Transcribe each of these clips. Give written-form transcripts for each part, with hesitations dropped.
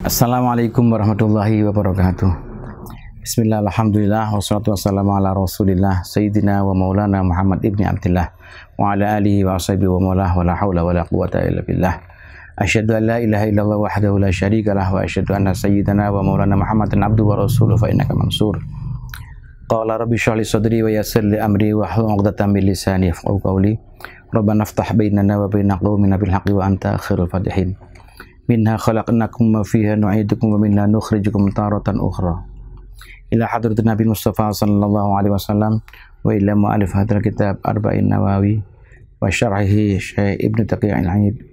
Assalamualaikum warahmatullahi wabarakatuh. Bismillah, alhamdulillah, wassalatu wassalamu ala rasulillah Sayyidina wa maulana Muhammad ibni Abdillah wa ala alihi wa ashabihi wa maulah wa la hawla wa la quwata illa billah. Asyhadu an la ilaha illallah wahdahu la syarika lah wa asyhadu anna sayyidina wa maulana Muhammadan abduhu wa rasuluhu fa innaka mansur. Qala rabbi shrah li sadri wa yassir li amri wa hlul 'uqdatam min lisani yafqahu qawli. Rabbana iftah bainana wa baina qaumina bil haqqi wa anta khairul fatihin. Minha khalaqnakum wa fiha nu'idukum wa minha nukhrijukum taratan ukhra. Ila hadratin Nabi Mustafa sallallahu alaihi wasallam wa ila mu'allif hadzal kitab Arba'in Nawawi wa syarhihi Syekh Ibnu Taqi' al-'Aid.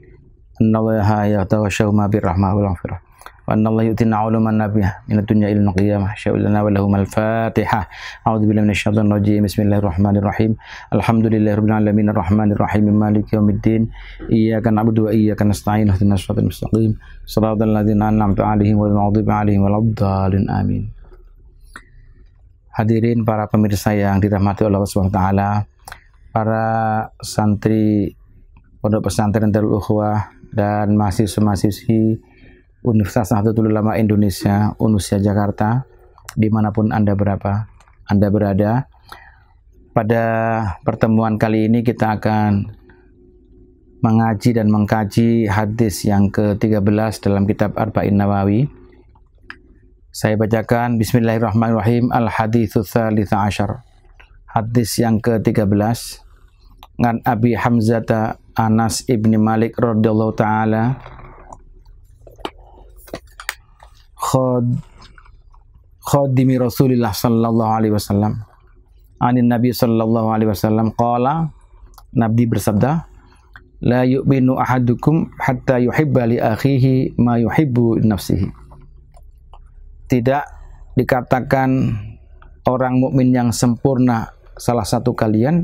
Annallaha yatawassaw ma birrahmah wal maghfirah. Wa annallaha yu'tina 'uluman nabiyyah min ad-dunya ila al-qiyamah. Sya'ulana wa lahumul Fatihah. A'udzu billahi minasyaitonir rajim. Bismillahirrahmanirrahim. Alhamdulillahirabbil alamin arrahmanir rahim maliki yaumiddin. Iyyaka na'budu wa iyyaka nasta'in. Ihdinas siratal mustaqim. Shiratal ladzina an'amta 'alaihim ghairil maghdubi 'alaihim waladdallin. Amin. Hadirin para pemirsa yang dirahmati Allah Subhanahu wa taala, para santri Pondok Pesantren Darul Ukhwah dan mahasiswa-mahasiswi Universitas Nahdlatul Ulama Indonesia, UNUSIA Jakarta, dimanapun Anda berada. Pada pertemuan kali ini kita akan mengaji dan mengkaji hadis yang ke-13 dalam kitab Arba'in Nawawi. Saya bacakan Bismillahirrahmanirrahim. Al-haditsu tsalits asyar. Hadis yang ke-13. Ngan Abi Hamzata Anas ibni Malik radhiyallahu taala khadimi Rasulillah sallallahu alaihi wasallam anin Nabi sallallahu alaihi wasallam qala, Nabi bersabda, la yu'minu ahadukum hatta yuhibba li akhihi ma yuhibbu li nafsihi. Tidak dikatakan orang mukmin yang sempurna salah satu kalian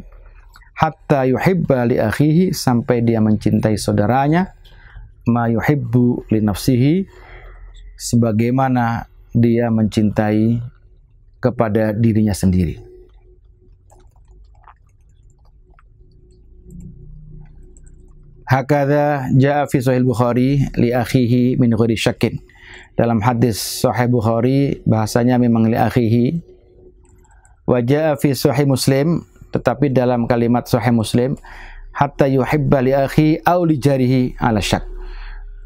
hatta yuhibba li akhihi, sampai dia mencintai saudaranya, ma yuhibbu li nafsihi, sebagaimana dia mencintai kepada dirinya sendiri. Hakadha jaa fi Sahih Bukhari li akhihi min ghairi syakkin. Dalam hadis Sahih Bukhari bahasanya memang li akhihi. Wa jaa fi Sahih Muslim, tetapi dalam kalimat Sahih Muslim hatta yuhibba li akhi aw li jarihi ala syak.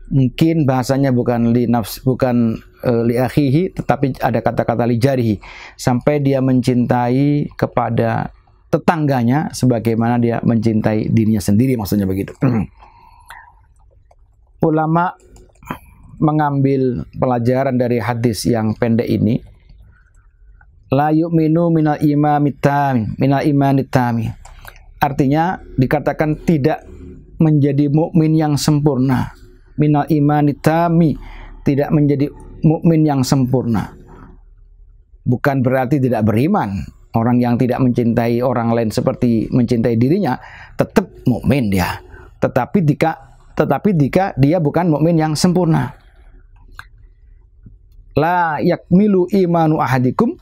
Mungkin bahasanya bukan li nafs, bukan li akhihi, tetapi ada kata-kata li jarihi, sampai dia mencintai kepada tetangganya sebagaimana dia mencintai dirinya sendiri, maksudnya begitu. Ulama mengambil pelajaran dari hadis yang pendek ini. La yu'minu minal imanit tami. Artinya dikatakan tidak menjadi mukmin yang sempurna. Minal imanit tami, tidak menjadi mukmin yang sempurna. Bukan berarti tidak beriman. Orang yang tidak mencintai orang lain seperti mencintai dirinya tetap mukmin dia. Tetapi jika dia bukan mukmin yang sempurna. La yakmilu imanu ahadikum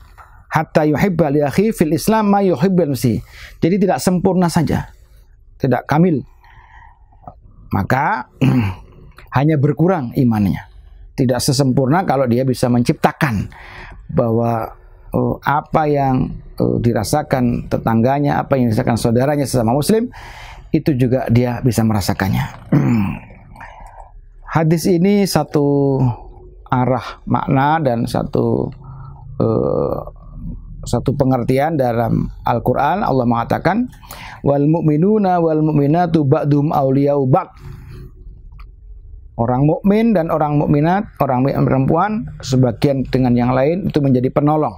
hatta yuhibba li akhi fil Islam ma yuhibbu nafsihi. Jadi tidak sempurna saja, tidak kamil. Maka hanya berkurang imannya. Tidak sesempurna kalau dia bisa menciptakan bahwa apa yang dirasakan tetangganya, apa yang dirasakan saudaranya sesama muslim, itu juga dia bisa merasakannya. Hadis ini satu arah makna dan satu pengertian dalam Al-Quran. Allah mengatakan wal mu'minuna wal mu'minatu ba'dhum awliya'u ba'd. Orang mukmin dan orang mukminat, orang perempuan sebagian dengan yang lain itu menjadi penolong.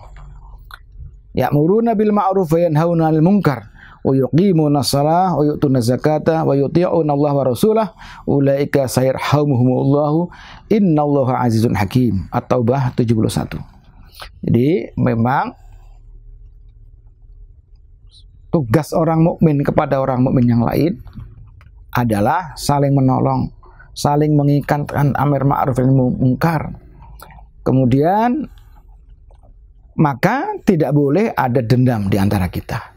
Ya'muruna bil ma'ruf wa yanhauna 'anil munkar wa yuqimuna shalah wa yu'tuna zakata wa yuti'una Allah wa rasulah ulaika sayarhamuhumullahu innallaha azizun hakim. At-Taubah 71. Jadi memang tugas orang mukmin kepada orang mukmin yang lain adalah saling menolong, saling mengingatkan amar ma'ruf nahi munkar. Kemudian maka tidak boleh ada dendam di antara kita.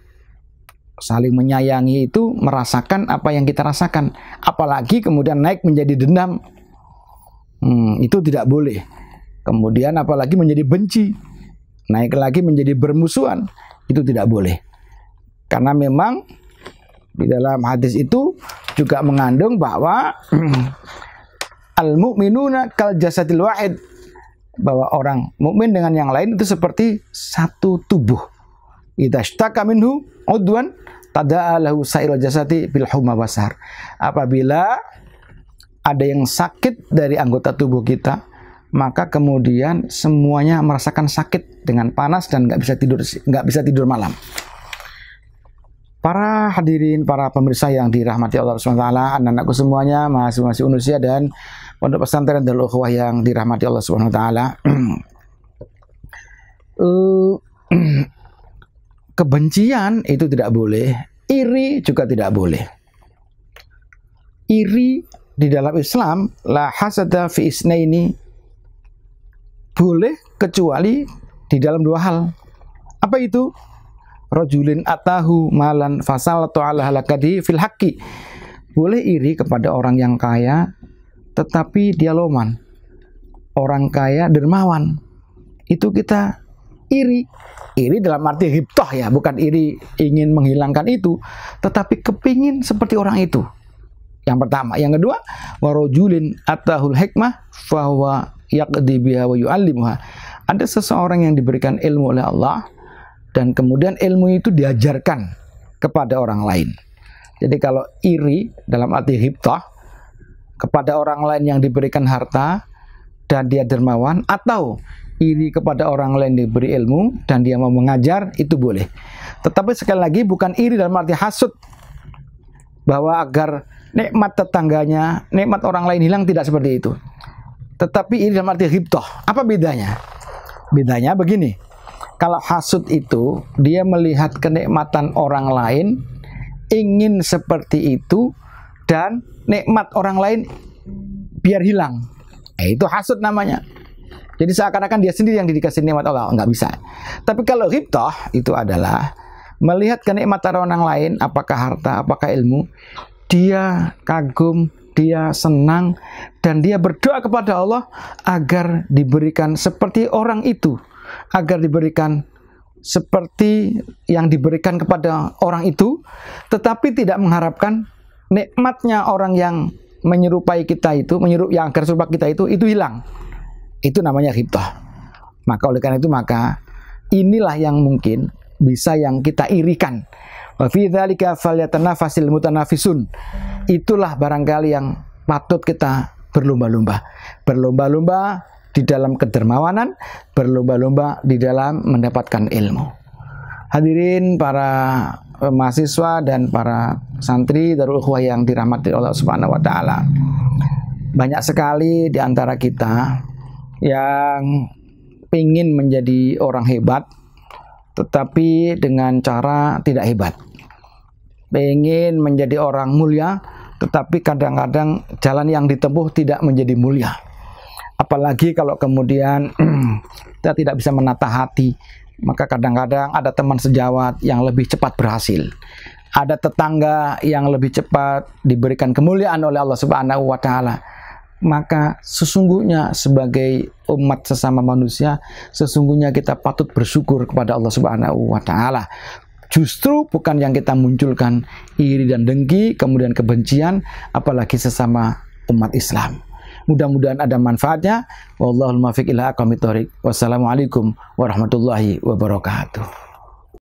Saling menyayangi itu merasakan apa yang kita rasakan, apalagi kemudian naik menjadi dendam. Itu tidak boleh. Kemudian apalagi menjadi benci, naik lagi menjadi bermusuhan, itu tidak boleh. Karena memang di dalam hadis itu juga mengandung bahwa al-mu'minuna kal jasadil wahid, bahwa orang mukmin dengan yang lain itu seperti satu tubuh. Idza ishtaka minhu udwan tada'a lahu sa'irul jasadi bil humma wasar. Apabila ada yang sakit dari anggota tubuh kita, maka kemudian semuanya merasakan sakit dengan panas dan nggak bisa tidur malam. Para hadirin, para pemirsa yang dirahmati Allah SWT, anak-anakku semuanya, mahasiswa Unusia dan pondok pesantren Darul Ukhwah yang dirahmati Allah SWT. Kebencian itu tidak boleh, iri juga tidak boleh. Iri di dalam Islam, la hasada fi isnaini, boleh kecuali di dalam dua hal. Apa itu? Rajulin atahu malan fasalatu ala halakadi fil haqqi. Boleh iri kepada orang yang kaya tetapi dia loman. Orang kaya dermawan. Itu kita iri. Iri dalam arti ghibtah ya, bukan iri ingin menghilangkan itu, tetapi kepingin seperti orang itu. Yang pertama. Yang kedua, warajulin atahul hikmah fahuwa yaqdi biha wa yu'allimuha. Ada seseorang yang diberikan ilmu oleh Allah dan kemudian ilmu itu diajarkan kepada orang lain. Jadi kalau iri dalam arti ghibtah kepada orang lain yang diberikan harta dan dia dermawan, atau iri kepada orang lain diberi ilmu dan dia mau mengajar, itu boleh. Tetapi sekali lagi bukan iri dalam arti hasud, bahwa agar nikmat tetangganya, nikmat orang lain hilang, tidak seperti itu. Tetapi ini dalam arti ghibtah. Apa bedanya? Bedanya begini. Kalau hasud itu, dia melihat kenikmatan orang lain, ingin seperti itu, dan nikmat orang lain biar hilang. Itu hasud namanya. Jadi seakan-akan dia sendiri yang dikasih nikmat Allah. Nggak bisa. Tapi kalau ghibtah, itu adalah melihat kenikmatan orang lain, apakah harta, apakah ilmu, dia kagum, dia senang, dan dia berdoa kepada Allah agar diberikan seperti orang itu, agar diberikan seperti yang diberikan kepada orang itu, tetapi tidak mengharapkan nikmatnya orang yang menyerupai kita itu, yang agar serupa kita itu hilang. Itu namanya ghibtah. Maka oleh karena itu, maka inilah yang mungkin bisa yang kita irikan. Wa fi dzalika falyatanafasil mutanafisun. Itulah barangkali yang patut kita berlomba-lomba. Berlomba-lomba di dalam kedermawanan, berlomba-lomba di dalam mendapatkan ilmu. Hadirin para mahasiswa dan para santri Darul Ukhwah yang dirahmati Allah Subhanahu wa taala. Banyak sekali di antara kita yang ingin menjadi orang hebat, tetapi dengan cara tidak hebat. Pengen menjadi orang mulia, tetapi kadang-kadang jalan yang ditempuh tidak menjadi mulia. Apalagi kalau kemudian kita tidak bisa menata hati, maka kadang-kadang ada teman sejawat yang lebih cepat berhasil. Ada tetangga yang lebih cepat diberikan kemuliaan oleh Allah Subhanahu wa taala. Maka sesungguhnya sebagai umat sesama manusia, sesungguhnya kita patut bersyukur kepada Allah Subhanahu wa taala. Justru bukan yang kita munculkan iri dan dengki, kemudian kebencian, apalagi sesama umat Islam. Mudah-mudahan ada manfaatnya. Wallahul muwaffiq ila aqwamit thoriq. Wassalamualaikum warahmatullahi wabarakatuh.